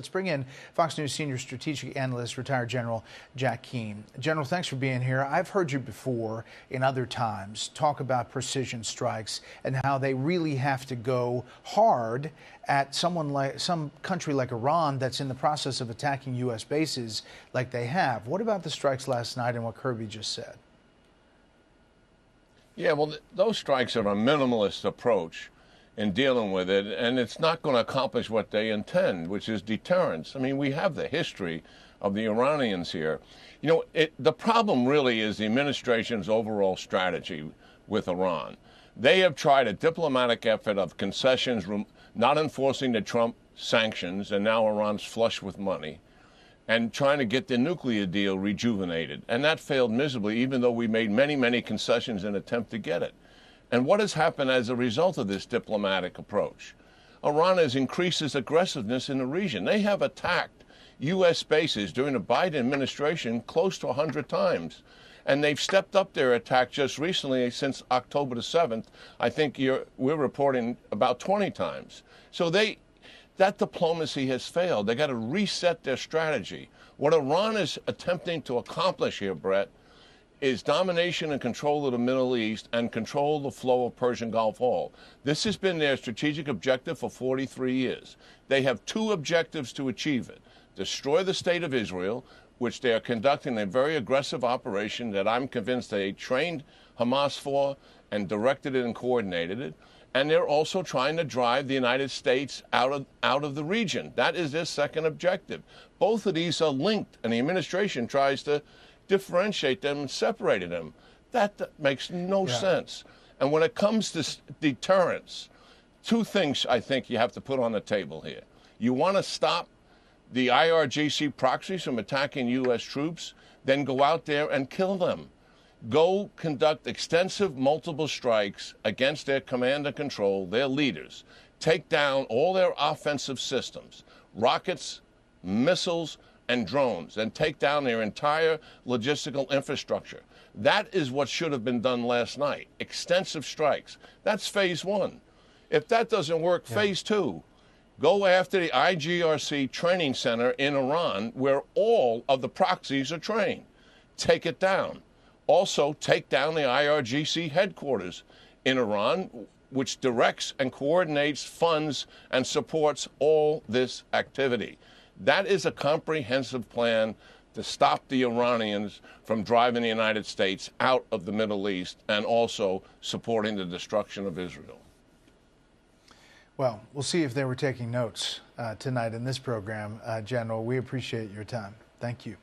Let's bring in Fox News senior strategic analyst, retired General Jack Keane. General, thanks for being here. I've heard you before in other times talk about precision strikes and how they really have to go hard at some country like Iran that's in the process of attacking U.S. bases like they have. What about the strikes last night and what Kirby just said? Yeah, well, those strikes are a minimalist approach in dealing with it, and it's not going to accomplish what they intend, which is deterrence. I mean, we have the history of the Iranians here. You know, the problem really is the administration's overall strategy with Iran. They have tried a diplomatic effort of concessions, not enforcing the Trump sanctions, and now Iran's flush with money, and trying to get the nuclear deal rejuvenated. And that failed miserably, even though we made many, many concessions in an attempt to get it. And what has happened as a result of this diplomatic approach? Iran has increased its aggressiveness in the region. They have attacked U.S. bases during the Biden administration close to 100 times. And they've stepped up their attack just recently since October the 7th. I think we're reporting about 20 times. So that diplomacy has failed. They got to reset their strategy. What Iran is attempting to accomplish here, Brett, is domination and control of the Middle East and control the flow of Persian Gulf oil. This has been their strategic objective for 43 years. They have two objectives to achieve it: destroy the state of Israel, which they are conducting a very aggressive operation that I'm convinced they trained Hamas for and directed it and coordinated it. And they're also trying to drive the United States out of the region. That is their second objective. Both of these are linked, and the administration tries to differentiate them and separate them. That makes no sense. And when it comes to deterrence, two things I think you have to put on the table here. You want to stop the IRGC proxies from attacking U.S. troops, then go out there and kill them. Go conduct extensive multiple strikes against their command and control, their leaders. Take down all their offensive systems, rockets, missiles, and drones, and take down their entire logistical infrastructure. That is what should have been done last night. Extensive strikes. That's phase one. If that doesn't work, phase two. Go after the IGRC training center in Iran where all of the proxies are trained. Take it down. Also, take down the IRGC headquarters in Iran, which directs and coordinates, funds, and supports all this activity. That is a comprehensive plan to stop the Iranians from driving the United States out of the Middle East and also supporting the destruction of Israel. Well, we'll see if they were taking notes tonight in this program, General. We appreciate your time. Thank you.